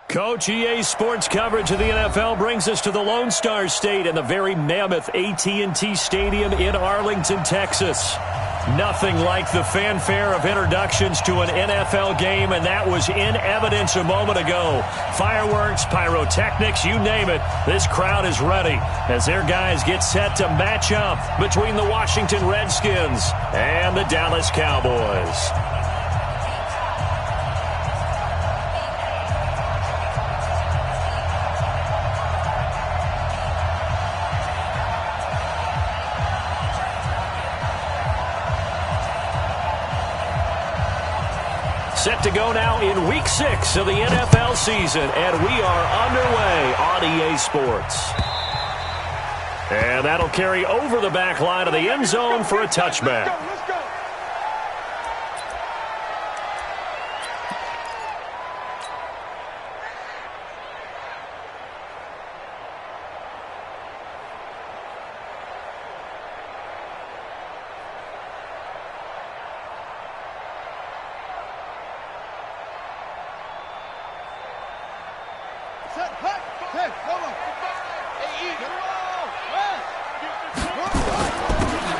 Coach, EA Sports coverage of the NFL brings us to the Lone Star State and the very mammoth AT&T Stadium in Arlington, Texas. Nothing like the fanfare of introductions to an NFL game, and that was in evidence a moment ago. Fireworks, pyrotechnics, you name it. This crowd is ready as their guys get set to match up between the Washington Redskins and the Dallas Cowboys. Set to go now in Week 6 of the NFL season, and we are underway on EA Sports. And that'll carry over the back line of the end zone for a touchback. Let's go.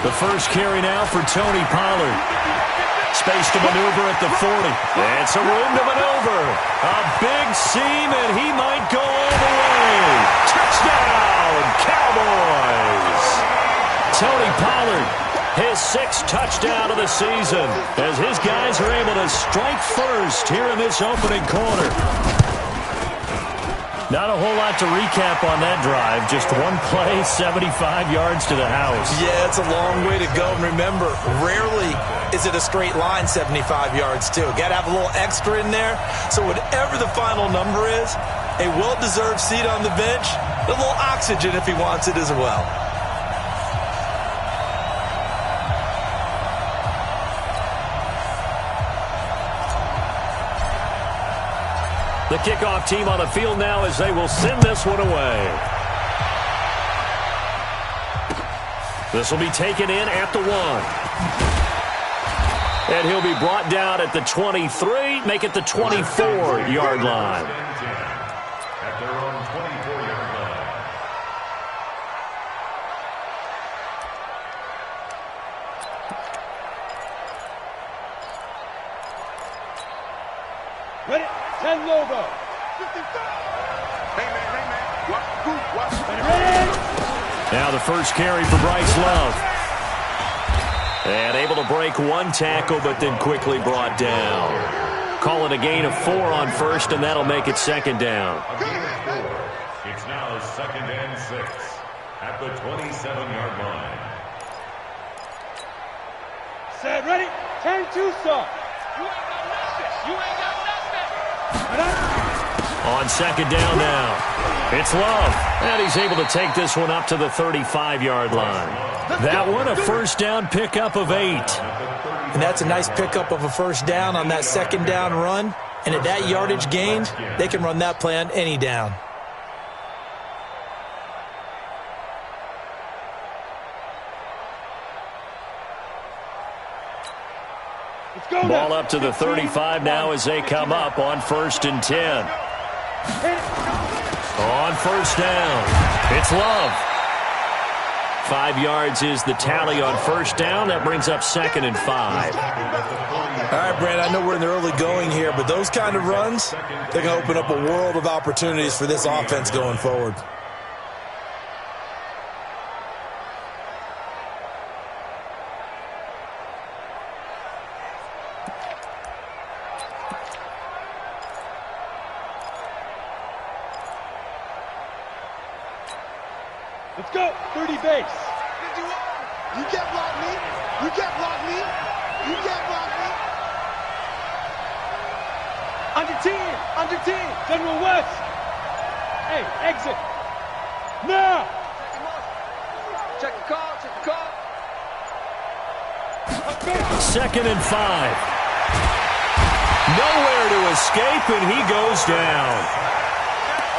The first carry now for Tony Pollard. Space to maneuver at the 40. And some room to maneuver. A big seam, and he might go all the way. Touchdown, Cowboys! Tony Pollard, his 6th touchdown of the season, as his guys are able to strike first here in this opening quarter. Not a whole lot to recap on that drive. Just one play, 75 yards to the house. Yeah, it's a long way to go. And remember, rarely is it a straight line 75 yards, too. Got to have a little extra in there. So whatever the final number is, a well-deserved seat on the bench, a little oxygen if he wants it as well. The kickoff team on the field now as they will send this one away. This will be taken in at the 1. And he'll be brought down at the 23, make it the 24-yard line. At their own 24-yard line. Ready? 10 logo. Now the first carry for Bryce Love. And able to break one tackle, but then quickly brought down. Call it a gain of 4 on first, and that'll make it 2nd down. A gain of 4. It's now 2nd and 6 at the 27-yard line. Set, ready? 10-2, sir. You ain't got nothing. You ain't got nothing. On 2nd down now. It's Love. And he's able to take this one up to the 35-yard line. That one, a first down pickup of 8. And that's a nice pickup of a first down on that 2nd down run. And at that yardage gained, they can run that play on any down. Ball up to the 35 now as they come up on 1st and 10. On 1st down, it's Love. 5 yards is the tally on 1st down. That brings up 2nd and 5. All right, Brad, I know we're in the early going here, but those kind of runs, they're going to open up a world of opportunities for this offense going forward. Let's go. 30 base. You can't block me. You can't block me. You can't block me. Under team. General West. Hey, exit. Now. Check the call. 2nd and 5. Nowhere to escape, and he goes down.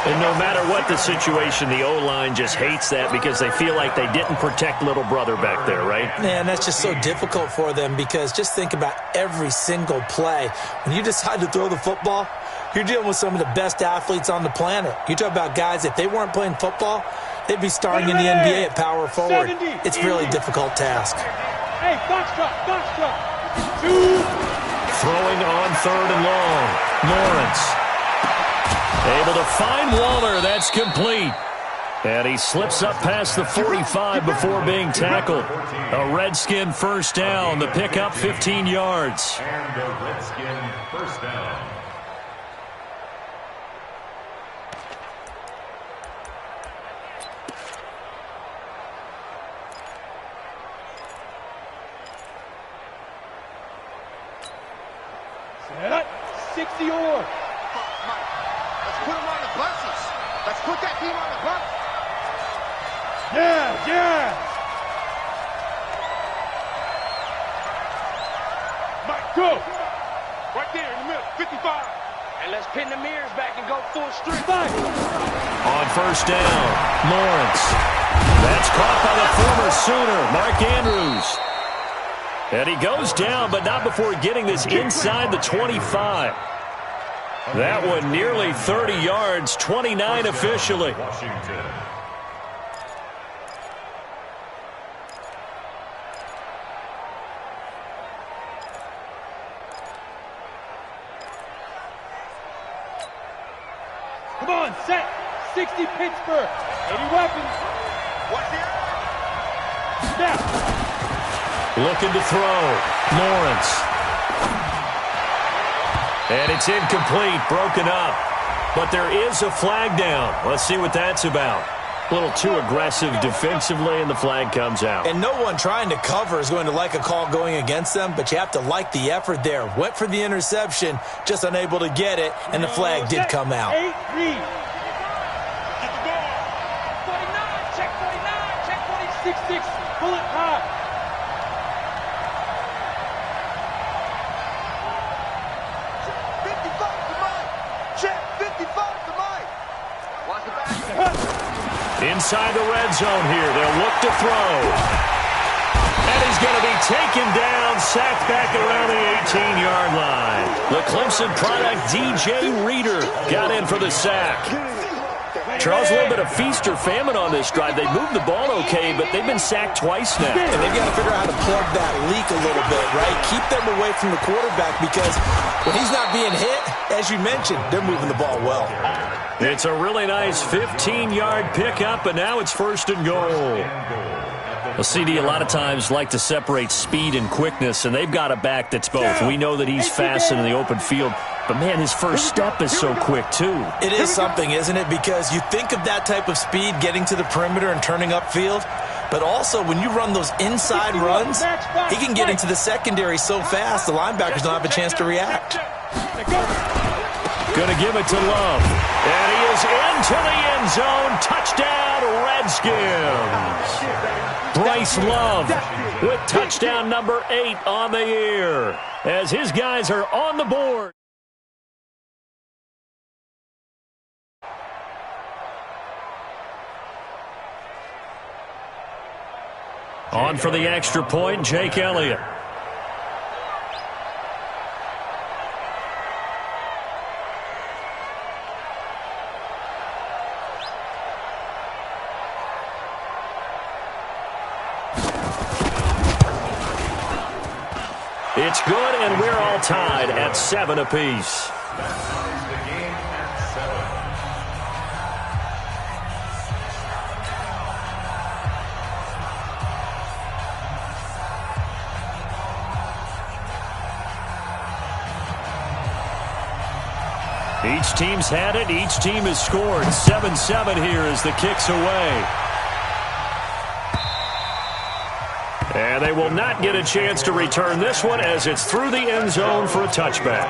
And no matter what the situation, the O-line just hates that because they feel like they didn't protect little brother back there, right? Man, that's just so difficult for them because just think about every single play. When you decide to throw the football, You're dealing with some of the best athletes on the planet. You talk about guys, if they weren't playing football, they'd be starring in the NBA at power forward. It's a really difficult task. Hey, box drop. 2. Throwing on 3rd and long. Lawrence. Able to find Waller. That's complete. And he slips up past the 45 before being tackled. A Redskin first down. The pickup 15 yards. And the Redskin first down. Set up. 60 or. Let's put him on the buses. Let's put that team on the bus. Yeah. Mike, go. Right there in the middle, 55. And let's pin the mirrors back and go full strength. 5. On first down, Lawrence. That's caught by the former Sooner, Mark Andrews. And he goes down, but not before getting this inside the 25. That one nearly 30 yards, 29 officially. Washington. Come on, set. 60 Pittsburgh. 80 weapons. What's here? Snap. Looking to throw. Lawrence. And it's incomplete, broken up. But there is a flag down. Let's see what that's about. A little too aggressive defensively, and the flag comes out. And no one trying to cover is going to like a call going against them, but you have to like the effort there. Went for the interception, just unable to get it, and the flag did come out. 8, read. Get the ball. 49, check 49, check 46, 6, bullet high. Inside the red zone here. They'll look to throw. And he's going to be taken down, sacked back around the 18-yard line. The Clemson product, DJ Reader, got in for the sack. Charles, a little bit of feast or famine on this drive. They moved the ball okay, but they've been sacked twice now. And they've got to figure out how to plug that leak a little bit, right? Keep them away from the quarterback because when he's not being hit, as you mentioned, they're moving the ball well. It's a really nice 15-yard pickup, and now it's 1st and goal. A CD a lot of times like to separate speed and quickness, and they've got a back that's both. We know that he's fast in the open field, but, man, his first step is so quick, too. It is something, isn't it? Because you think of that type of speed getting to the perimeter and turning upfield, but also when you run those inside runs, he can get into the secondary so fast the linebackers don't have a chance to react. Going to give it to Love. And he is into the end zone. Touchdown, Redskins. Bryce Love with touchdown number 8 on the year as his guys are on the board. On for the extra point, Jake Elliott. It's good, and we're all tied at 7 apiece. Each team's had it. Each team has scored. 7-7 here as the kick's away. And they will not get a chance to return this one as it's through the end zone for a touchback.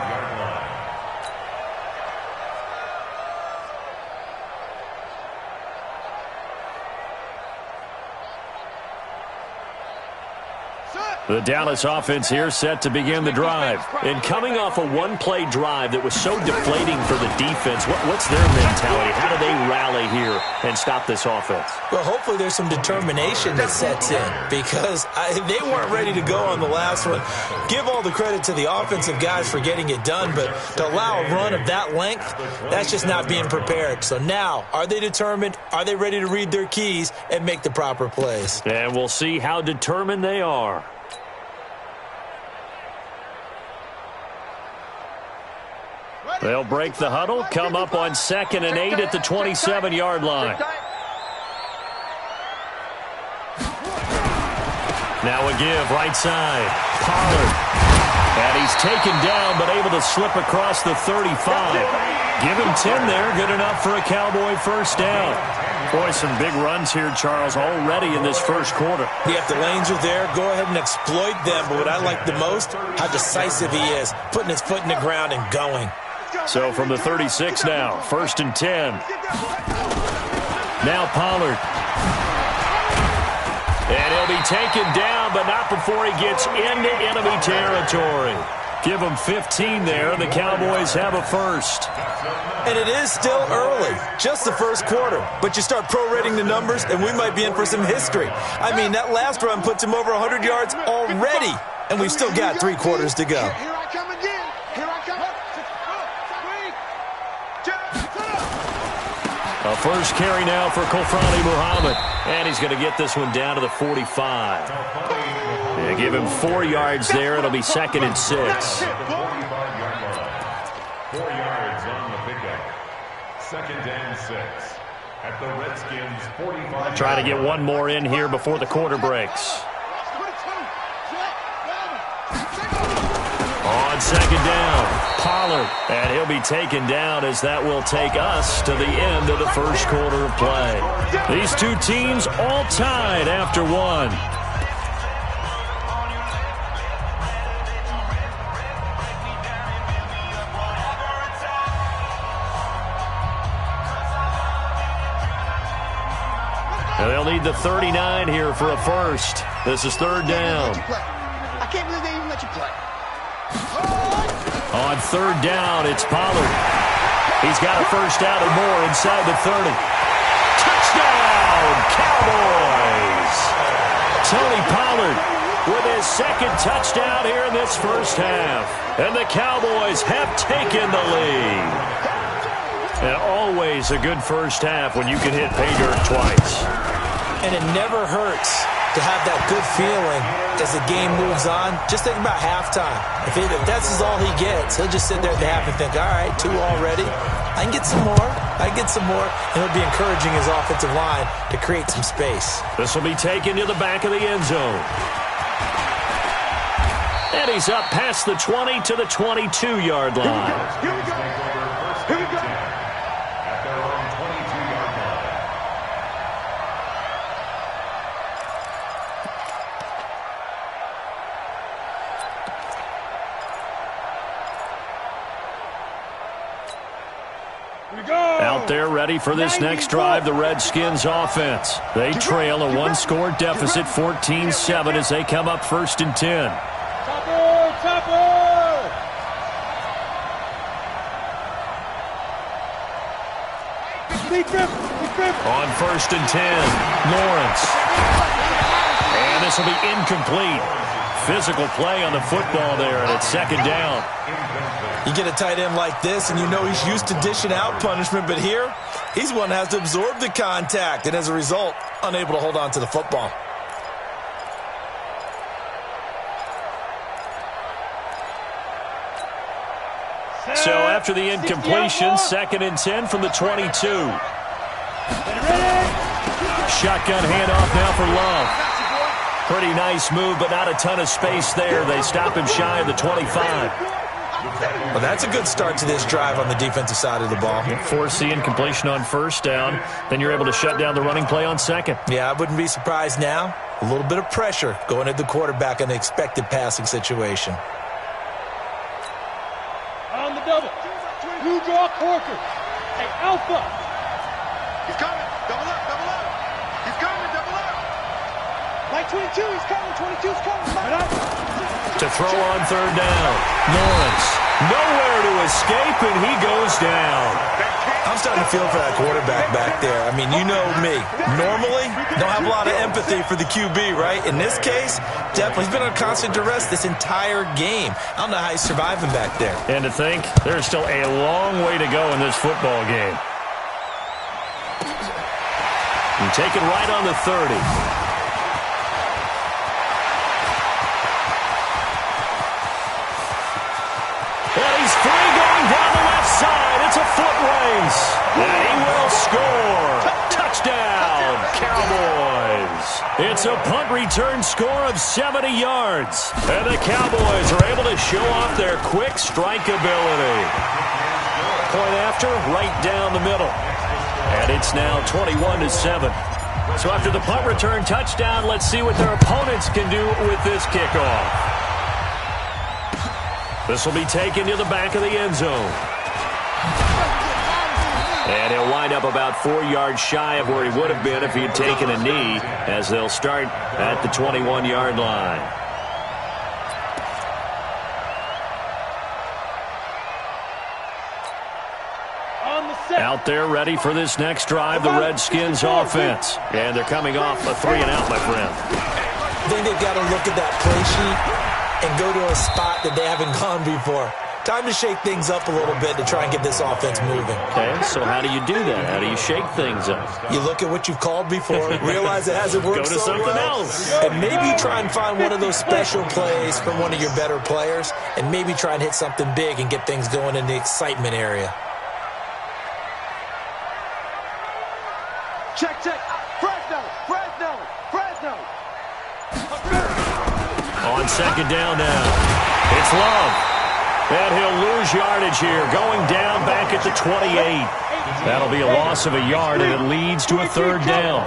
The Dallas offense here set to begin the drive. And coming off a one-play drive that was so deflating for the defense, what's their mentality? How do they rally here and stop this offense? Well, hopefully there's some determination that sets in because they weren't ready to go on the last one. Give all the credit to the offensive guys for getting it done, but to allow a run of that length, that's just not being prepared. So now, are they determined? Are they ready to read their keys and make the proper plays? And we'll see how determined they are. They'll break the huddle, come up on 2nd and 8 at the 27-yard line. Now a give, right side. Pollard. And he's taken down, but able to slip across the 35. Give him 10 there, good enough for a Cowboy first down. Boy, some big runs here, Charles, already in this first quarter. Yeah, if the lanes are there, go ahead and exploit them. But what I like the most, how decisive he is, putting his foot in the ground and going. So from the 36 now, 1st and 10. Now Pollard. And he'll be taken down, but not before he gets into enemy territory. Give him 15 there, and the Cowboys have a first. And it is still early, just the first quarter. But you start prorating the numbers, and we might be in for some history. I mean, that last run puts him over 100 yards already, and we've still got 3 quarters to go. Here I come again. Here I come. A first carry now for Kofrani Muhammad. And he's going to get this one down to the 45. Yeah, give him 4 yards there. It'll be 2nd and 6. 4 yards on the pickup. 2nd and 6. At the Redskins' 45. Try to get one more in here before the quarter breaks. On 2nd down, Pollard, and he'll be taken down as that will take us to the end of the first quarter of play. These two teams all tied after one. And they'll need the 39 here for a first. This is 3rd down. I can't believe they even let you play. On 3rd down, it's Pollard. He's got a first down and more inside the 30. Touchdown, Cowboys! Tony Pollard with his 2nd touchdown here in this first half. And the Cowboys have taken the lead. And always a good first half when you can hit pay dirt twice. And it never hurts to have that good feeling as the game moves on. Just think about halftime. If that's all he gets, he'll just sit there at the half and think, all right, 2 already. I can get some more. I can get some more. And he'll be encouraging his offensive line to create some space. This will be taken to the back of the end zone. And he's up past the 20 to the 22-yard line. Here we go. Here we go. At their own 22-yard line. Out there ready for this next drive, the Redskins offense. They trail a 1-score deficit, 14-7 as they come up 1st and 10. On 1st and 10, Lawrence. And this will be incomplete. Physical play on the football there, and it's 2nd down. You get a tight end like this, and you know he's used to dishing out punishment, but here, he's one that has to absorb the contact, and as a result, unable to hold on to the football. So after the incompletion, 2nd and 10 from the 22. Shotgun handoff now for Love. Pretty nice move, but not a ton of space there. They stop him shy of the 25. Well, that's a good start to this drive on the defensive side of the ball. Force the incompletion on 1st down. Then you're able to shut down the running play on 2nd. Yeah, I wouldn't be surprised now. A little bit of pressure going at the quarterback in the expected passing situation. On the double. You draw Corker. Hey, Alpha. He's coming. Double up. Double up. He's coming. Double up. Like 22, he's coming. 22's coming. To throw on third down. Lawrence, nowhere to escape, and he goes down. I'm starting to feel for that quarterback back there. I mean, you know me. Normally, don't have a lot of empathy for the QB, right? In this case, definitely. He's been on constant duress this entire game. I don't know how he's surviving back there. And to think, there's still a long way to go in this football game. And take it right on the 30. And he's free going down the left side. It's a foot race. And he will score. Touchdown, Cowboys. It's a punt return score of 70 yards. And the Cowboys are able to show off their quick strike ability. Point after, right down the middle. And it's now 21-7. So after the punt return touchdown, let's see what their opponents can do with this kickoff. This will be taken to the back of the end zone. And he'll wind up about 4 yards shy of where he would have been if he had taken a knee, as they'll start at the 21-yard line. Out there ready for this next drive, the Redskins offense. And they're coming off a 3-and-out, my friend. I think they've got to look at that play sheet and go to a spot that they haven't gone before. Time to shake things up a little bit to try and get this offense moving. Okay, so how do you do that? How do you shake things up? You look at what you've called before, realize it hasn't worked Go to so something well, else. and maybe try and find one of those special plays from one of your better players, and maybe try and hit something big and get things going in the excitement area. Check. Fresno. On second down now, it's Love. And he'll lose yardage here, going down back at the 28. That'll be a loss of a yard, and it leads to a third down.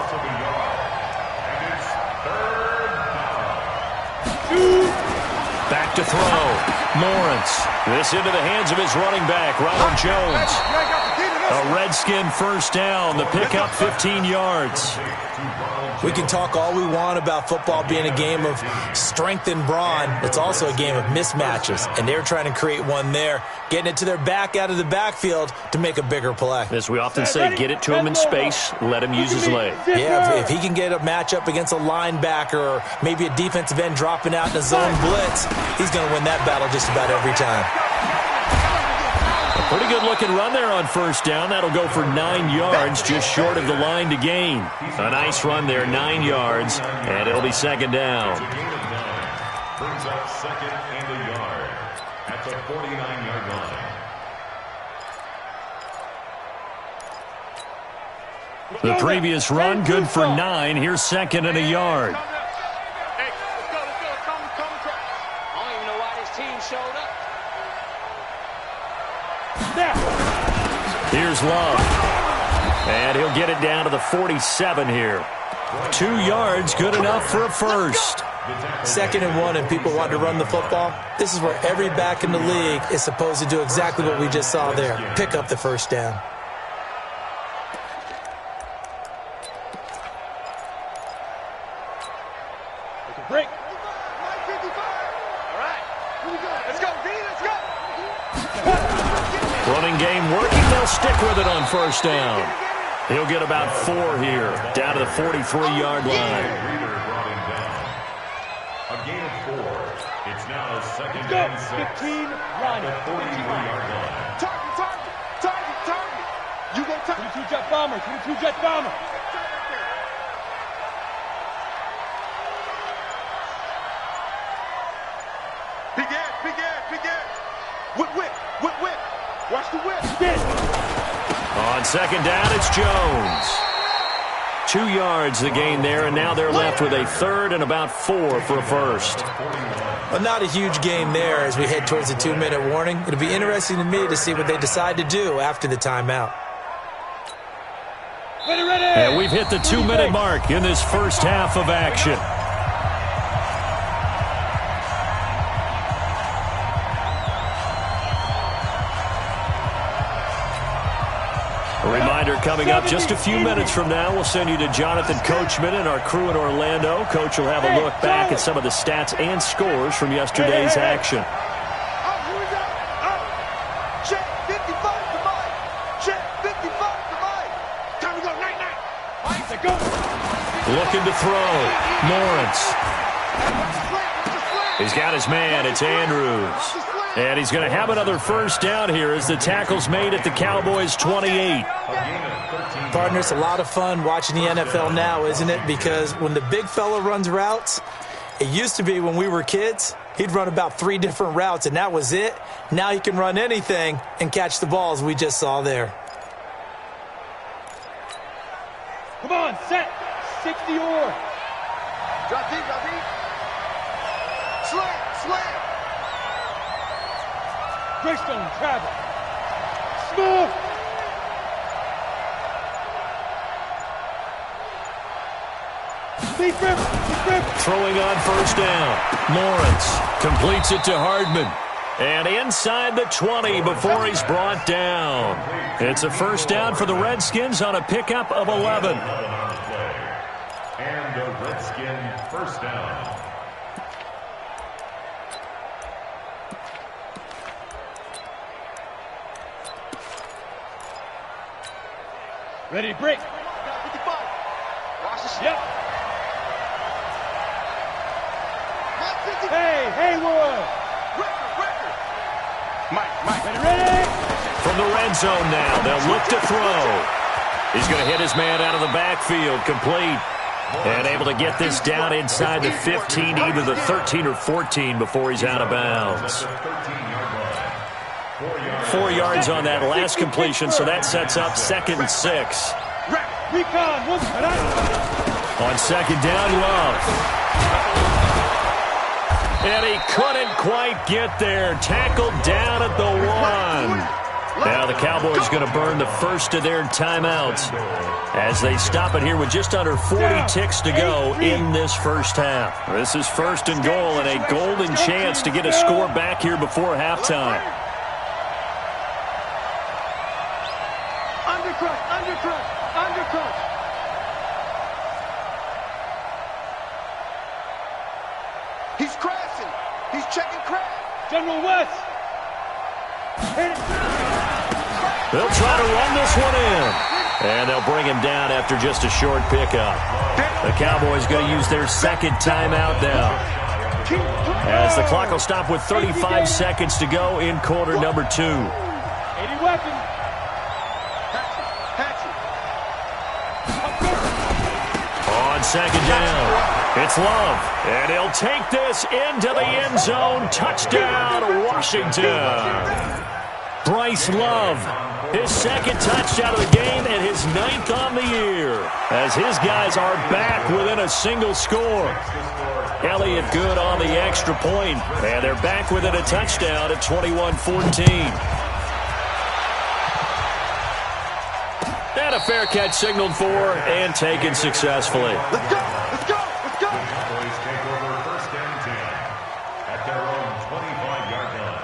Back to throw. Lawrence. This into the hands of his running back, Ronald Jones. A Redskin first down. The pickup 15 yards. We can talk all we want about football being a game of strength and brawn. It's also a game of mismatches, and they're trying to create one there, getting it to their back out of the backfield to make a bigger play. As we often say, get it to him in space, let him use his leg. Yeah, if he can get a matchup against a linebacker or maybe a defensive end dropping out in a zone blitz, he's going to win that battle just about every time. Pretty good looking run there on first down. That'll go for 9 yards, just short of the line to gain. A nice run there, 9 yards, and it'll be second down. Brings up second and a yard at the 49-yard line. The previous run, good for 9. Here's second and a yard. Hey, let's go. I don't even know why this team showed up. Here's Love. And he'll get it down to the 47 here. 2 yards, good enough for a first. Second and 1, and people want to run the football. This is where every back in the league is supposed to do exactly what we just saw there. Pick up the first down. Break. All right. Here we go. Let's go, D. Let's go. Running game working, they'll stick with it on first down. He'll get about 4 here, down to the 43-yard line. Reader brought him down. A gain of 4. It's now second Go. and 6 15, at line. the 43-yard line. Target. You go target. 22 jet bomber. 22 jet bomber. Big Ed. Whip. Watch the whip. On second down, it's Jones. 2 yards the gain there, and now they're left with a third and about 4 for a first. Well, not a huge gain there as we head towards the 2-minute warning. It'll be interesting to me to see what they decide to do after the timeout. Ready. And we've hit the 2-minute mark in this first half of action. A reminder Reminder coming up just a few minutes from now. We'll send you to Jonathan Coachman and our crew in Orlando. Coach will have a look back at some of the stats and scores from yesterday's action. Check 55 to Mike. Check 55 to Mike. Time to go. Night. Mike, go. Looking to throw. Lawrence. He's got his man. It's Andrews. And he's going to have another first down here as the tackle's made at the Cowboys' 28. Partner, it's a lot of fun watching the NFL now, isn't it? Because when the big fella runs routes, it used to be when we were kids, he'd run about 3 different routes, and that was it. Now he can run anything and catch the balls we just saw there. Come on, set. 60 or. Drop deep. Slam. Greystone travel. Smooth. Deep rip. Throwing on first down. Lawrence completes it to Hardman. And inside the 20 before he's brought down. It's a first down for the Redskins on a pickup of 11. And the Redskin first down. Ready, break. 55. Watch the shit. Yep. Hey, Haywood. Record. Mike. Ready. From the red zone now, they'll look to throw. He's going to hit his man out of the backfield, complete. And able to get this down inside the 15, either the 13 or 14 before he's out of bounds. 4 yards on that last completion, so that sets up 2nd and 6. Recon. On 2nd down, Love. And he couldn't quite get there. Tackled down at the 1. Now the Cowboys going to burn the first of their timeouts as they stop it here with just under 40 ticks to go in this first half. This is 1st and goal and a golden chance to get a score back here before halftime. Undercut. He's crashing. He's checking crash. General West. Hit it. They'll try to run this one in. And they'll bring him down after just a short pickup. The Cowboys going to use their 2nd timeout now, as the clock will stop with 35 seconds to go in quarter number 2. 80 weapons. On 2nd down, it's Love. And he'll take this into the end zone. Touchdown, Washington. Bryce Love, his 2nd touchdown of the game and his 9th on the year, as his guys are back within a single score. Elliott good on the extra point, and they're back within a touchdown at 21-14. And a fair catch signaled for and taken successfully. Let's go. Cowboys take over 1st and 10 at their own 25-yard line.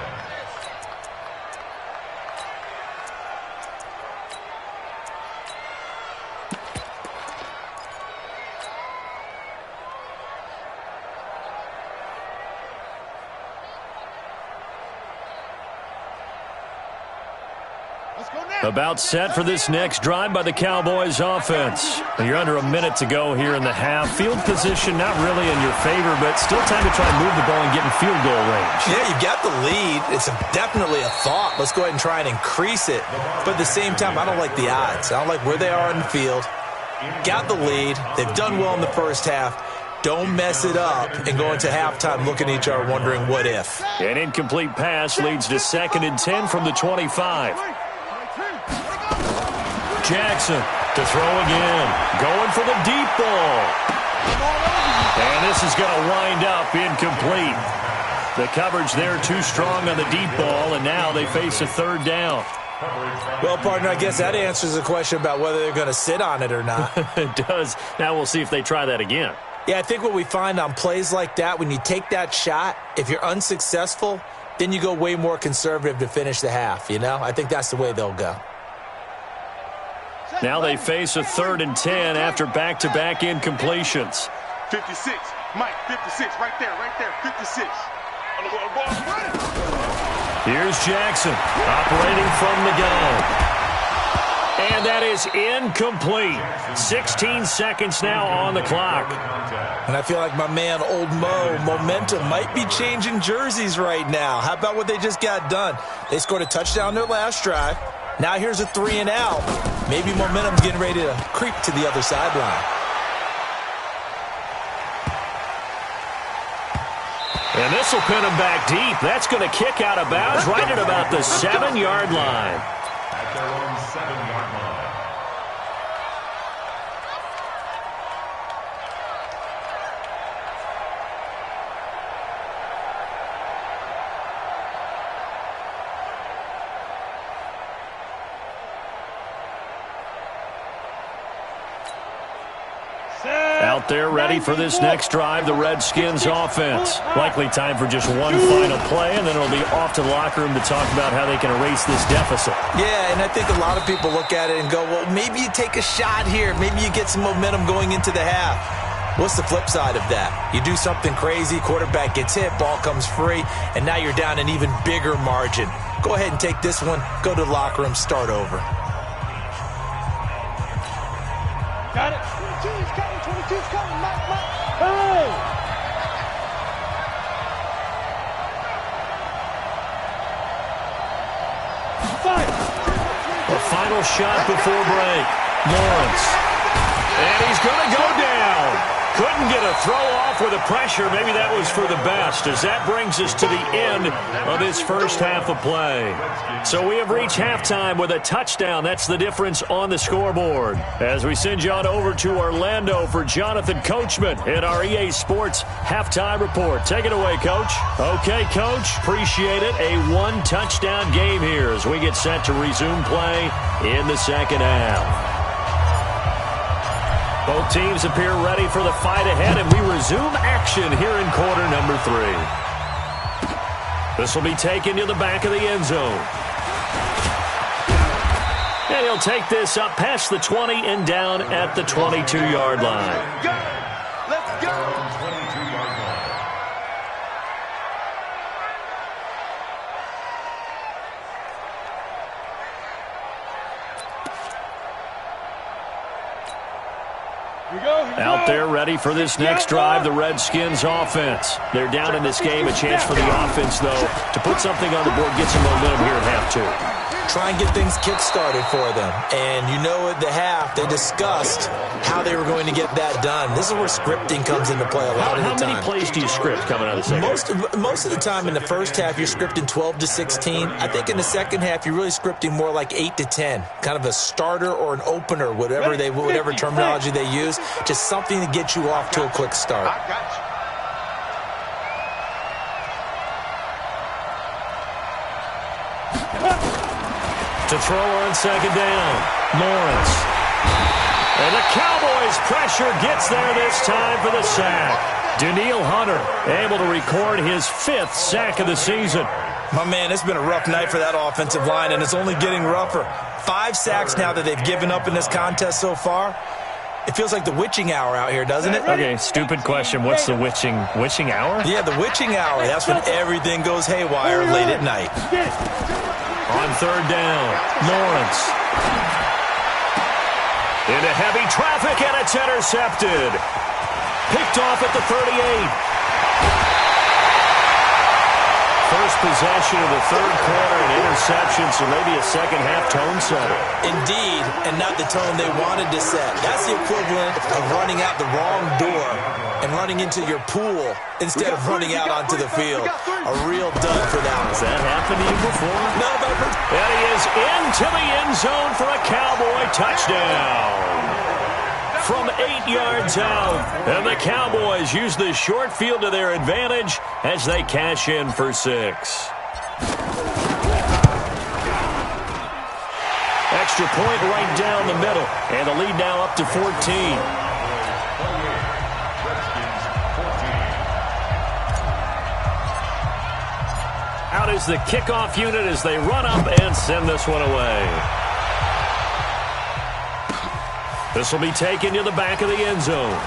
About set for this next drive by the Cowboys offense. You're under a minute to go here in the half. Field position not really in your favor, but still time to try and move the ball and get in field goal range. Yeah, you've got the lead. It's definitely a thought. Let's go ahead and try and increase it. But at the same time, I don't like the odds. I don't like where they are in the field. Got the lead. They've done well in the first half. Don't mess it up and go into halftime looking at each other wondering what if. An incomplete pass leads to 2nd and 10 from the 25. Jackson to throw again. Going for the deep ball. And this is going to wind up incomplete. The coverage there too strong on the deep ball, and now they face a 3rd down. Well, partner, I guess that answers the question about whether they're going to sit on it or not. It does. Now we'll see if they try that again. Yeah, I think what we find on plays like that, when you take that shot, if you're unsuccessful, then you go way more conservative to finish the half, you know? I think that's the way they'll go. Now they face a 3rd and 10 after back-to-back incompletions. 56. Mike, 56. Right there. 56. Here's Jackson operating from the gun. And that is incomplete. 16 seconds now on the clock. And I feel like my man, Old Mo, momentum might be changing jerseys right now. How about what they just got done? They scored a touchdown their last drive. Now here's a 3 and out. Maybe momentum's getting ready to creep to the other sideline. And this will pin him back deep. That's going to kick out of bounds right at about the 7-yard line. At their own 7-yard line. Out there ready for this next drive, the Redskins offense. Likely time for just one final play, and then it'll be off to the locker room to talk about how they can erase this deficit. Yeah, and I think a lot of people look at it and go, well, maybe you take a shot here. Maybe you get some momentum going into the half. What's the flip side of that? You do something crazy, quarterback gets hit, ball comes free, and now you're down an even bigger margin. Go ahead and take this one, go to the locker room, start over. Got it. 22's coming. 22's coming. Mike. Hey! Fire! A final shot before break. Lawrence. And he's going to go down. Couldn't get a throw off with the pressure. Maybe that was for the best, as that brings us to the end of this first half of play. So we have reached halftime with a touchdown. That's the difference on the scoreboard. As we send you on over to Orlando for Jonathan Coachman in our EA Sports Halftime Report. Take it away, Coach. Okay, Coach. Appreciate it. A one-touchdown game here as we get set to resume play in the second half. Both teams appear ready for the fight ahead, and we resume action here in quarter number 3. This will be taken to the back of the end zone. And he'll take this up past the 20 and down at the 22-yard line. Let's go. 22-yard line. Out there ready for this next drive, the Redskins offense. They're down in this game. A chance for the offense, though, to put something on the board, get some momentum here at half 2. Try and get things kick-started for them. And you know at the half, they discussed how they were going to get that done. This is where scripting comes into play a lot of the time. How many plays do you script coming out of the second half? Most of the time in the first half, you're scripting 12 to 16. I think in the second half, you're really scripting more like 8 to 10. Kind of a starter or an opener, whatever terminology they use. Just something to get you off to a quick start. I got you. To throw on second down, Lawrence. And the Cowboys' pressure gets there this time for the sack. Danielle Hunter able to record his 5th sack of the season. My man, it's been a rough night for that offensive line, and it's only getting rougher. 5 sacks now that they've given up in this contest so far. It feels like the witching hour out here, doesn't it? Okay, stupid question. What's the witching hour? Yeah, the witching hour. That's when everything goes haywire late at night. On third down, Lawrence. Into heavy traffic, and it's intercepted. Picked off at the 38. First possession of the third quarter, an interception, so maybe a second-half tone setter. Indeed, and not the tone they wanted to set. That's the equivalent of running out the wrong door and running into your pool instead of running out onto the field. A real dud for that one. Has that happened to you before? No, but And he is into the end zone for a Cowboy touchdown. From 8 yards out, and the Cowboys use the short field to their advantage as they cash in for 6. Extra point right down the middle, and the lead now up to 14. Out is the kickoff unit as they run up and send this one away. This will be taken to the back of the end zone.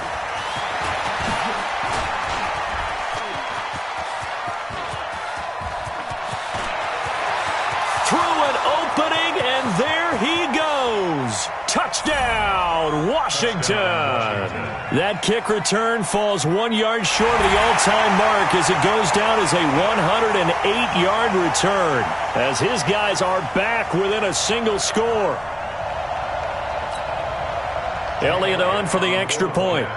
Through an opening, and there he goes. Touchdown, Washington. That kick return falls 1 yard short of the all-time mark as it goes down as a 108-yard return, as his guys are back within a single score. Elliott on for the extra point.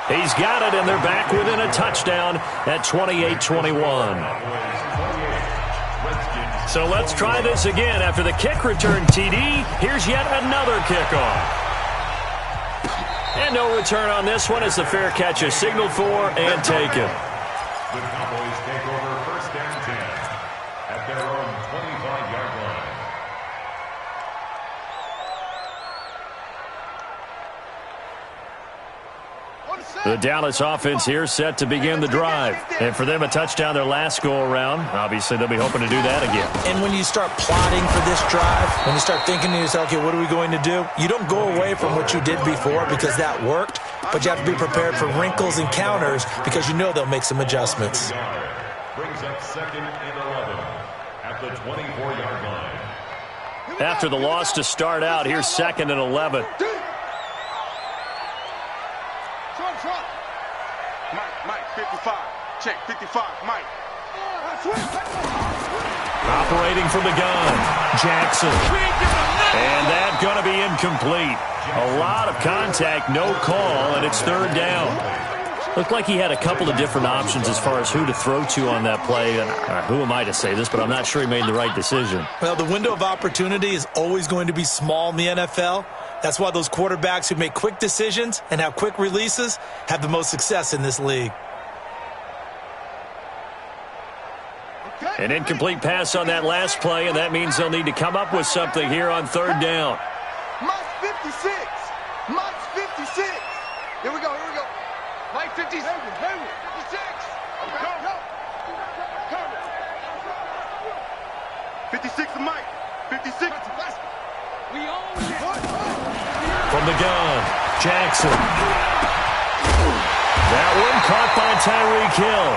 He's got it, and they're back within a touchdown at 28-21. So let's try this again. After the kick return TD, here's yet another kickoff. And no return on this one as the fair catch is signaled for and taken. The Cowboys take over first down 10 at their own 25-yard line. The Dallas offense here set to begin the drive. And for them, a touchdown their last go-around. Obviously, they'll be hoping to do that again. And when you start plotting for this drive, when you start thinking to yourself, okay, what are we going to do? You don't go away from what you did before because that worked, but you have to be prepared for wrinkles and counters because you know they'll make some adjustments. Brings up 2nd and 11 at the 24-yard line. After the loss to start out, here's 2nd and 11. Mike, 55. Check, 55, Mike. Operating from the gun, Jackson. And that's going to be incomplete. A lot of contact, no call, and it's 3rd down. Looked like he had a couple of different options as far as who to throw to on that play. And who am I to say this, but I'm not sure he made the right decision. Well, the window of opportunity is always going to be small in the NFL. That's why those quarterbacks who make quick decisions and have quick releases have the most success in this league. An incomplete pass on that last play, and that means they'll need to come up with something here on 3rd down. Mike's 56. Mike's 56. Here we go. Mike 56. 56. Go. 56 to Mike. 56. We own it. From the gun, Jackson. That one caught by Tyreek Hill.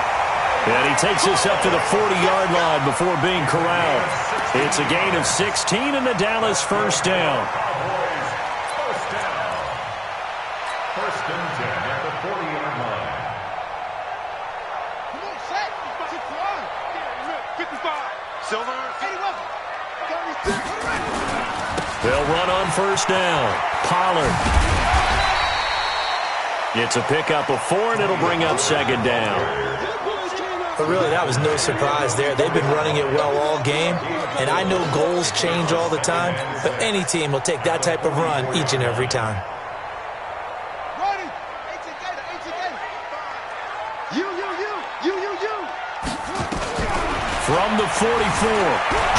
And he takes us up to the 40-yard line before being corralled. It's a gain of 16 and the Dallas first down. First and 10 at the 40-yard line. Come on, set. 55. Silver. 81. They'll run on first down. Pollard. It's a pickup of 4, and it'll bring up 2nd down. But really, that was no surprise there. They've been running it well all game, and I know goals change all the time, but any team will take that type of run each and every time. From the 44,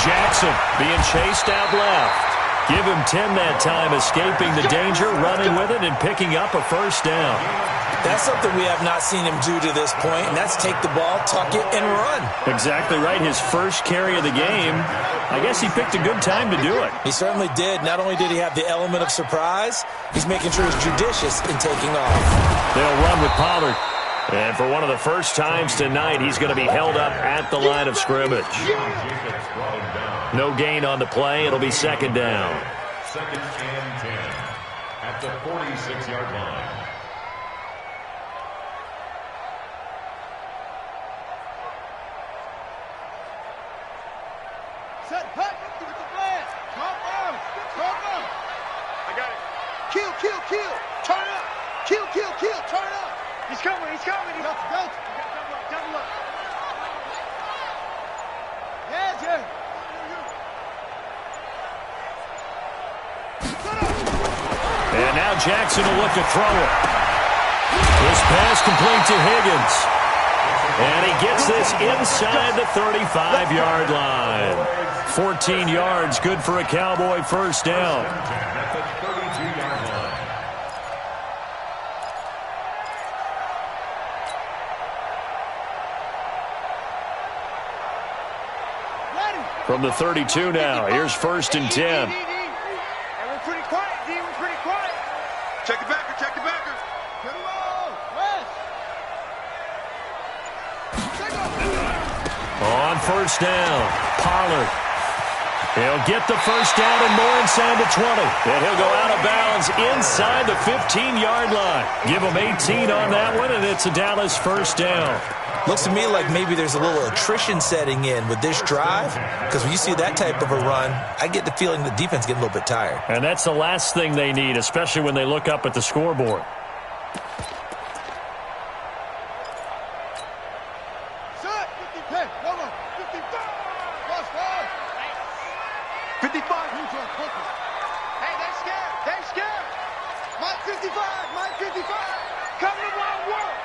Jackson being chased out left. Give him 10 that time, escaping the danger, running with it, and picking up a first down. That's something we have not seen him do to this point, and that's take the ball, tuck it, and run. Exactly right. His first carry of the game. I guess he picked a good time to do it. He certainly did. Not only did he have the element of surprise, he's making sure he's judicious in taking off. They'll run with Pollard. And for one of the first times tonight, he's going to be held up at the line of scrimmage. No gain on the play. It'll be 2nd down. 2nd and 10 at the 46-yard line. Set, hut, give it the blast. Come on. I got it. Kill. Turn it up. Kill. Turn it up. He's coming. Go. Double up. Yeah. And now Jackson will look to throw it. This pass complete to Higgins. And he gets this inside the 35-yard line. 14 yards, good for a Cowboy first down. At the 32-yard line. From the 32 now, here's 1st and 10. Hey, we're pretty quiet, D. We're pretty quiet. Check the backer, check the backer. Get him on. Rest. On 1st down, Pollard. He'll get the 1st down and more inside the 20. And he'll go out of bounds inside the 15-yard line. Give him 18 on that one, and it's a Dallas 1st down. Looks to me like maybe there's a little attrition setting in with this drive, because when you see that type of a run, I get the feeling the defense getting a little bit tired. And that's the last thing they need, especially when they look up at the scoreboard. Set. 50, 10, no, 55. Lost 55. Hey, they're scared. They're scared. Mike 55. Mike 55. Come to my world.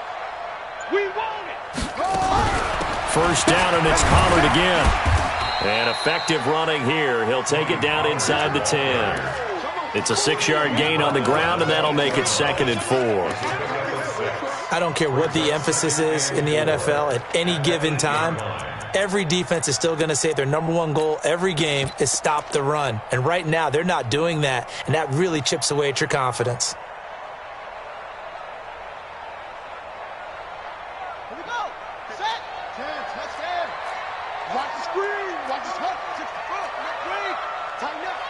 We want it. 1st down, and it's Pollard again. And effective running here. He'll take it down inside the 10. It's a 6-yard gain on the ground, and that'll make it 2nd and 4. I don't care what the emphasis is in the NFL at any given time. Every defense is still going to say their number one goal every game is stop the run. And right now, they're not doing that, and that really chips away at your confidence. Here we go. Set. 10, touchdown. Watch the screen. Watch the hook. 6 foot. Not great. Tighten up.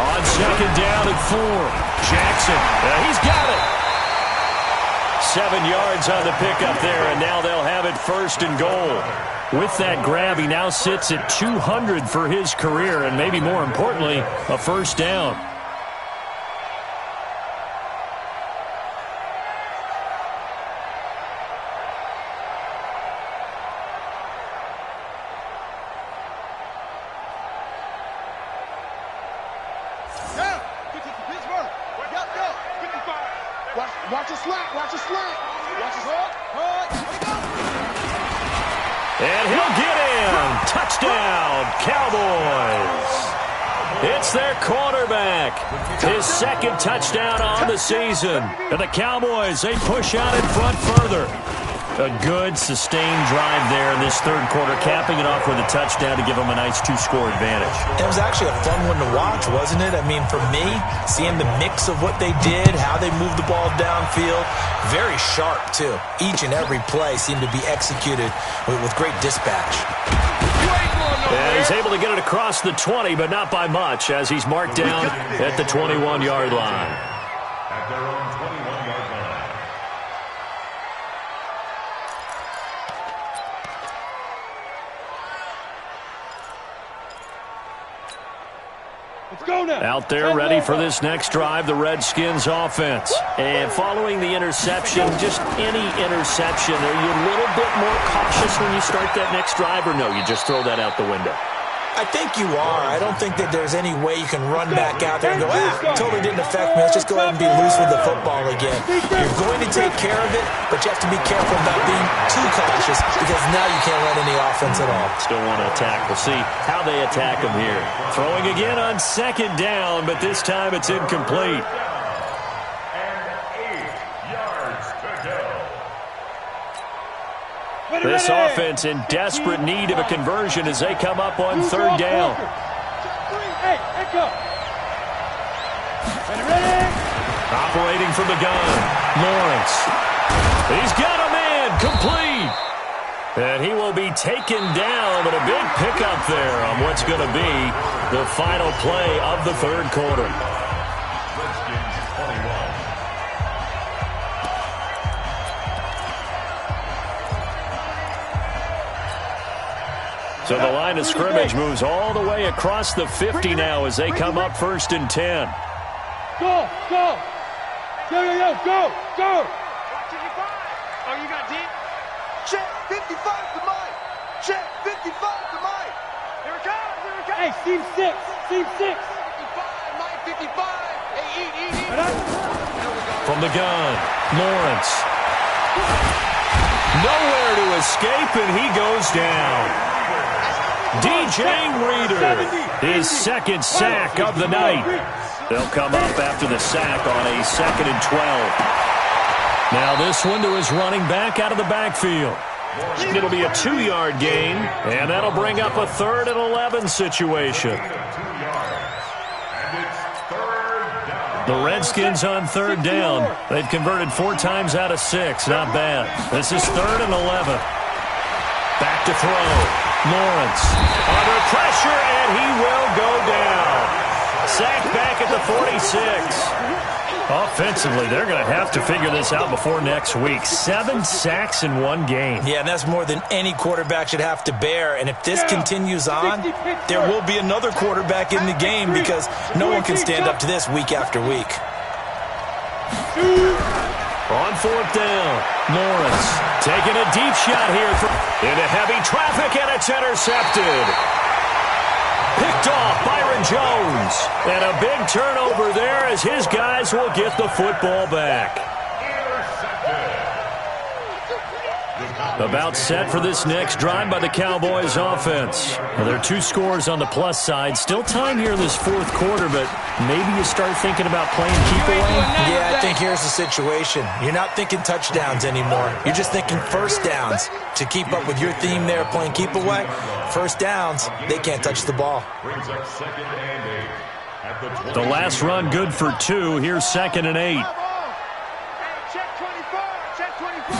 On 2nd down and 4. Jackson. He's got it. 7 yards on the pickup there, and now they'll have it 1st and goal. With that grab, he now sits at 200 for his career, and maybe more importantly, a 1st down. Watch a slant. Watch a slant. Watch a slant. And he'll get in. Touchdown, Cowboys. It's their quarterback. His 2nd touchdown on the season. And the Cowboys, they push out in front further. A good, sustained drive there in this 3rd quarter, capping it off with a touchdown to give them a nice 2-score advantage. It was actually a fun one to watch, wasn't it? I mean, for me, seeing the mix of what they did, how they moved the ball downfield, very sharp, too. Each and every play seemed to be executed with great dispatch. And he's able to get it across the 20, but not by much, as he's marked down at the 21-yard line. At their own 21-yard line. Let's go now. Out there ready for this next drive, the Redskins offense. And following the interception, just any interception, are you a little bit more cautious when you start that next drive, or no, you just throw that out the window? I think you are. I don't think that there's any way you can run back out there and go, totally didn't affect me. Let's just go ahead and be loose with the football again. You're going to take care of it, but you have to be careful about being too cautious, because now you can't run any offense at all. Still want to attack. We'll see how they attack him here. Throwing again on 2nd down, but this time it's incomplete. This offense in desperate need of a conversion as they come up on 3rd down. Hey, go. Ready? Operating from the gun, Lawrence. He's got a man, complete. And he will be taken down, but a big pickup there on what's going to be the final play of the 3rd quarter. So the line of scrimmage moves all the way across the 50 now as they come up 1st and 10. Go. Go. Oh, you got deep? Check 55 to Mike. Check 55 to Mike. Here it comes. Hey, seam 6. 55, Mike 55. Hey, eat. From the gun, Lawrence. Nowhere to escape, and he goes down. DJ Reader, his 2nd sack of the night. They'll come up after the sack on a 2nd and 12. Now this one to his running back out of the backfield. It'll be a 2-yard gain, and that'll bring up a 3rd and 11 situation. The Redskins on 3rd down. They've converted 4 times out of 6. Not bad. This is 3rd and 11. Back to throw. Lawrence under pressure, and he will go down. Sacked back at the 46. Offensively, they're going to have to figure this out before next week. 7 sacks in 1 game. Yeah, and that's more than any quarterback should have to bear. And if this continues on, there will be another quarterback in the game because no one can stand up to this week after week. On 4th down, Lawrence taking a deep shot here into heavy traffic, and it's intercepted. Picked off Byron Jones. And a big turnover there as his guys will get the football back. About set for this next drive by the Cowboys offense. Well, there are 2 scores on the plus side. Still time here in this 4th quarter, but maybe you start thinking about playing keep away. Yeah, I think here's the situation. You're not thinking touchdowns anymore. You're just thinking first downs. To keep up with your theme there, playing keep away, first downs, they can't touch the ball. The last run good for 2. Here's 2nd and 8. Check 24. Check 24.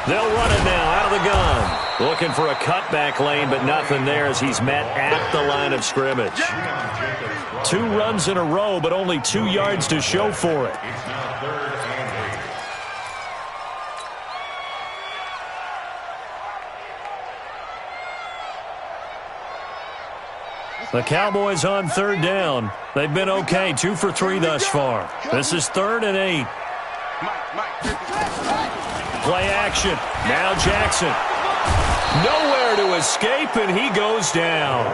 They'll run it now out of the gun. Looking for a cutback lane, but nothing there as he's met at the line of scrimmage. 2 runs in a row, but only 2 yards to show for it. The Cowboys on 3rd down. They've been okay, 2 for 3 thus far. This is 3rd and 8. Play action. Now Jackson. Nowhere to escape, and he goes down.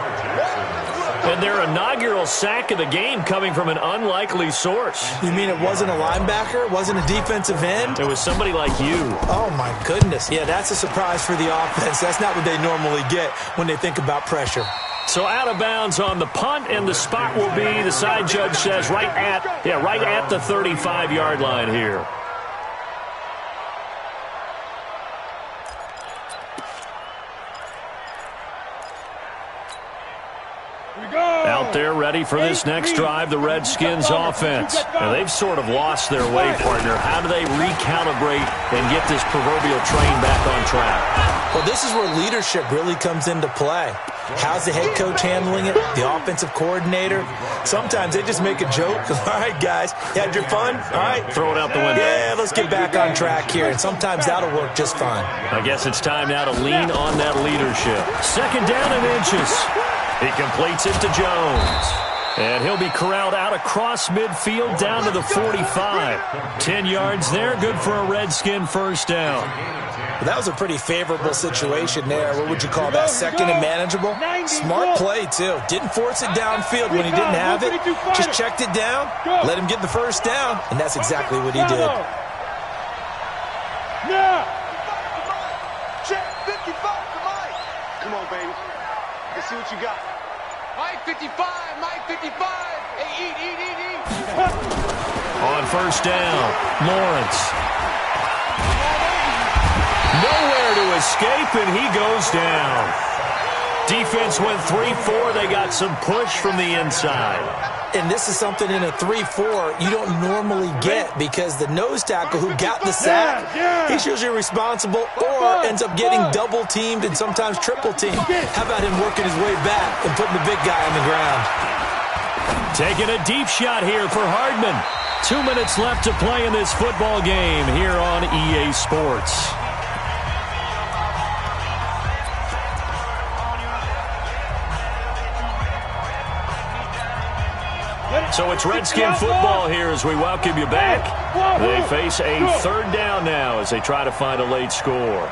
And their inaugural sack of the game coming from an unlikely source. You mean it wasn't a linebacker? It wasn't a defensive end? It was somebody like you. Oh, my goodness. Yeah, that's a surprise for the offense. That's not what they normally get when they think about pressure. So out of bounds on the punt, and the spot will be, the side judge says, right at the 35-yard line here. Out there ready for this next drive, the Redskins offense. Now, they've sort of lost their way, partner. How do they recalibrate and get this proverbial train back on track? Well, this is where leadership really comes into play. How's the head coach handling it? The offensive coordinator? Sometimes they just make a joke. All right, guys, you had your fun? All right. Throw it out the window. Yeah, let's get back on track here. And sometimes that'll work just fine. I guess it's time now to lean on that leadership. 2nd down and inches. He completes it to Jones. And he'll be corralled out across midfield down to the 45. 10 yards there, good for a Redskin first down. Well, that was a pretty favorable situation there. What would you call that? 2nd and manageable? Smart play, too. Didn't force it downfield when he didn't have it. Just checked it down, let him get the first down, and that's exactly what he did. Now! Check 55 to Mike. Come on, baby. Let's see what you got. Mike 55, Mike 55. Hey, eat. On 1st down, Lawrence. Nowhere to escape, and he goes down. Defense went 3-4. They got some push from the inside. And this is something in a 3-4 you don't normally get because the nose tackle who got the sack, he's usually responsible or ends up getting double-teamed and sometimes triple-teamed. How about him working his way back and putting the big guy on the ground? Taking a deep shot here for Hardman. 2 minutes left to play in this football game here on EA Sports. So it's Redskin football here as we welcome you back. They face a 3rd down now as they try to find a late score.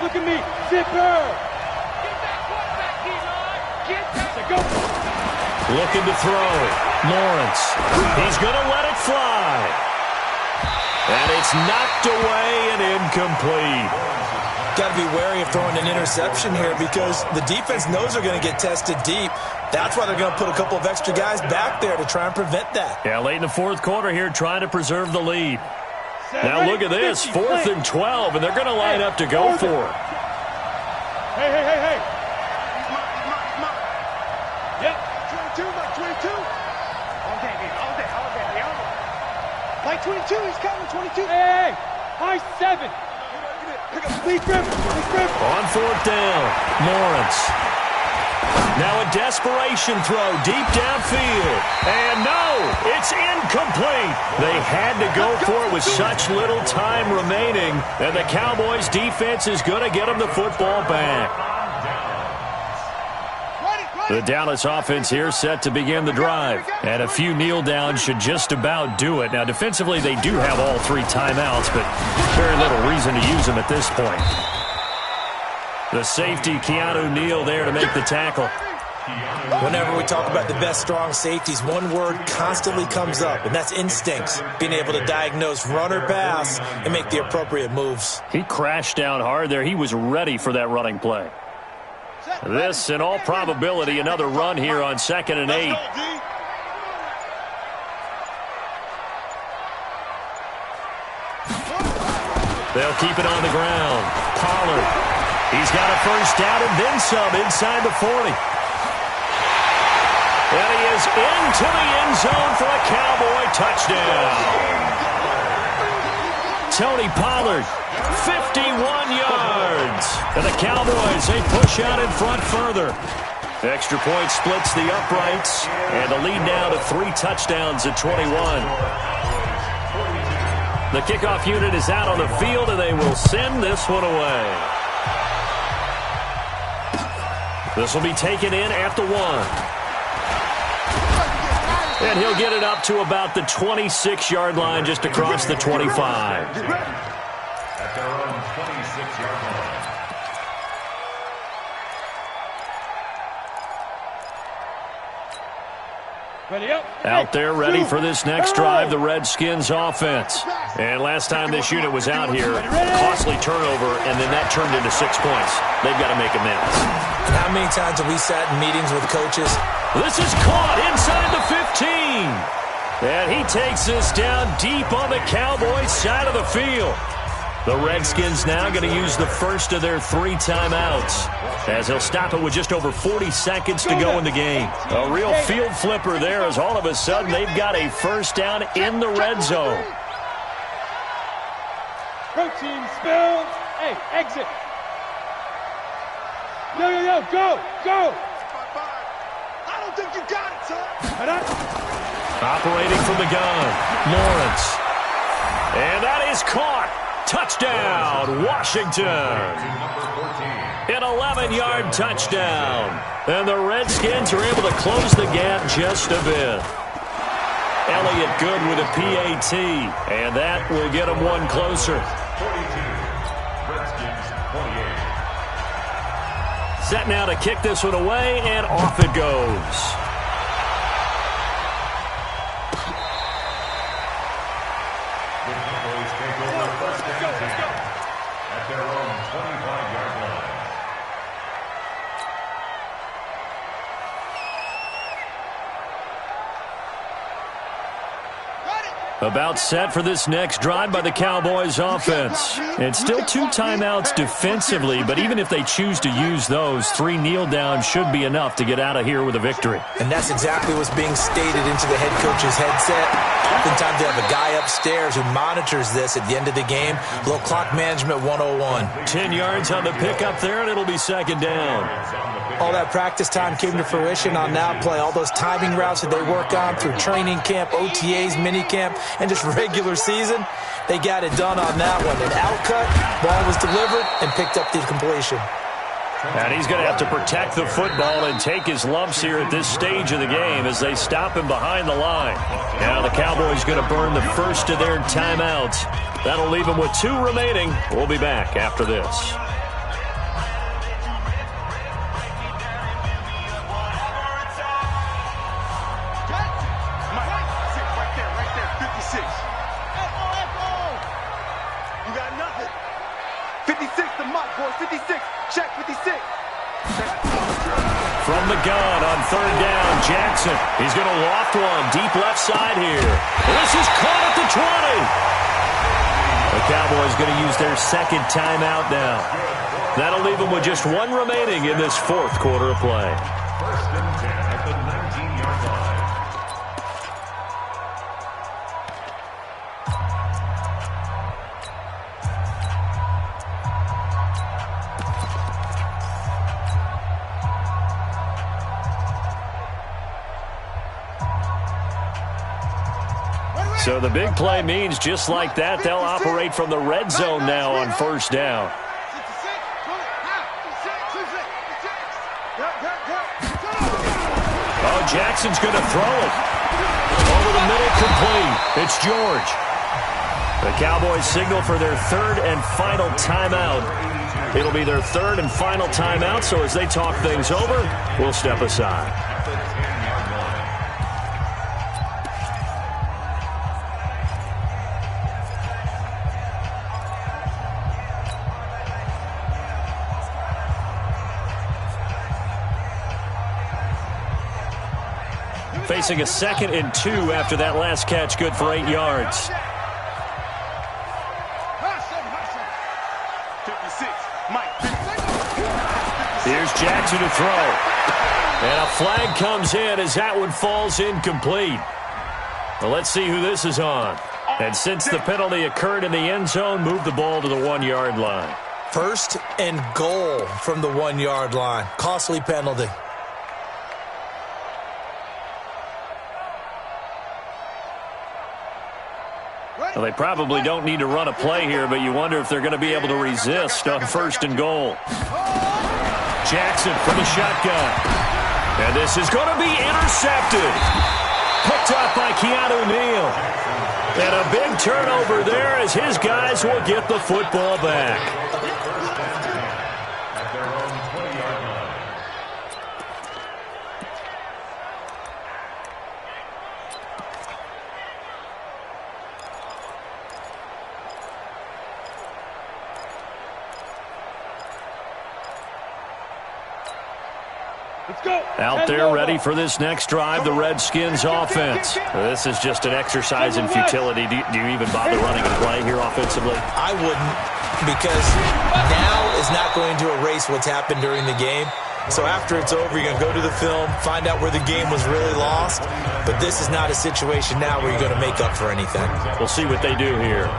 Look at me. Zipper. Looking to throw. Lawrence. He's going to let it fly. And it's knocked away and incomplete. Got to be wary of throwing an interception here because the defense knows they're going to get tested deep. That's why they're going to put a couple of extra guys back there to try and prevent that. Yeah, late in the 4th quarter here, trying to preserve the lead. Now look at this, 4th and 12, and they're going to line up to go for it. Hey. Yep. 22, Mike 22. All day. Mike 22, he's coming, 22. Hey. High 7. Pick up. Lead grip. On 4th down, Lawrence. Now a desperation throw deep downfield. And no, it's incomplete. They had to go for it with such little time remaining. And the Cowboys defense is going to get them the football back. The Dallas offense here set to begin the drive. And a few kneel downs should just about do it. Now defensively they do have all 3 timeouts, but very little reason to use them at this point. The safety, Keanu Neal, there to make the tackle. Whenever we talk about the best strong safeties, one word constantly comes up, and that's instincts. Being able to diagnose run or pass and make the appropriate moves. He crashed down hard there. He was ready for that running play. This, in all probability, another run here on 2nd and 8. They'll keep it on the ground. Pollard. He's got a first down and then some inside the 40. And he is into the end zone for a Cowboy touchdown. Tony Pollard, 51 yards. And the Cowboys, they push out in front further. Extra point splits the uprights. And the lead now to 3 touchdowns at 21. The kickoff unit is out on the field, and they will send this one away. This will be taken in at the 1. And he'll get it up to about the 26-yard line, just across the 25. At their own 26-yard line. Out there ready for this next drive, the Redskins offense. And last time this unit was out here, costly turnover, and then that turned into 6 points. They've got to make amends. And how many times have we sat in meetings with coaches? This is caught inside the 15. And he takes this down deep on the Cowboys side of the field. The Redskins now going to use the first of their 3 timeouts, as he'll stop it with just over 40 seconds to go in the game. A real field flipper there, as all of a sudden they've got a first down in the red zone. Protein spills. Hey, exit. Yo, go. I don't think you got it, son. Operating from the gun, Lawrence. And that is caught. Touchdown, Washington. An 11-yard touchdown. And the Redskins are able to close the gap just a bit. Elliott good with a PAT. And that will get them one closer. 42. Redskins 28. Set now to kick this one away, and off it goes. At their own 25-yard line. About set for this next drive by the Cowboys offense. And still 2 timeouts defensively, but even if they choose to use those, 3 kneel downs should be enough to get out of here with a victory. And that's exactly what's being stated into the head coach's headset. Oftentimes they have a guy upstairs who monitors this at the end of the game. A little clock management 101. 10 yards on the pickup there, and it'll be second down. All that practice time came to fruition on that play. All those timing routes that they work on through training camp, OTAs, minicamp, and just regular season, they got it done on that one. An outcut, ball was delivered, and picked up the completion. And he's going to have to protect the football and take his lumps here at this stage of the game as they stop him behind the line. Now the Cowboys going to burn the first of their timeouts. That'll leave them with 2 remaining. We'll be back after this. From the gun on 3rd down, Jackson. He's going to loft one deep left side here. This is caught at the 20. The Cowboys going to use their second timeout now. That'll leave them with just one remaining in this fourth quarter of play. First and 10 at the 19-yard line. So the big play means just like that, they'll operate from the red zone now on first down. Oh, Jackson's going to throw it. Over the middle, complete. It's George. The Cowboys signal for their third and final timeout. It'll be their third and final timeout, so as they talk things over, we'll step aside. Facing a 2nd and 2 after that last catch, good for 8 yards. Here's Jackson to throw. And a flag comes in as that one falls incomplete. Well, let's see who this is on. And since the penalty occurred in the end zone, move the ball to the 1-yard line. First and goal from the 1-yard line. Costly penalty. Well, they probably don't need to run a play here, but you wonder if they're going to be able to resist on first and goal. Jackson from the shotgun. And this is going to be intercepted. Picked up by Keanu Neal. And a big turnover there as his guys will get the football back. Out there ready for this next drive, the Redskins offense. This is just an exercise in futility. Do you even bother running a play here offensively? I wouldn't, because now is not going to erase what's happened during the game. So after it's over, you're going to go to the film, find out where the game was really lost. But this is not a situation now where you're going to make up for anything. We'll see what they do here.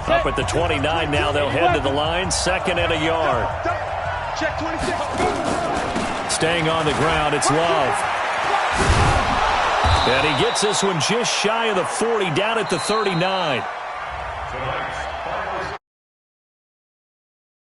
Up at the 29 now, they'll head to the line, 2nd and a yard. Check 26. Staying on the ground, it's Love. And he gets this one just shy of the 40, down at the 39. Tonight's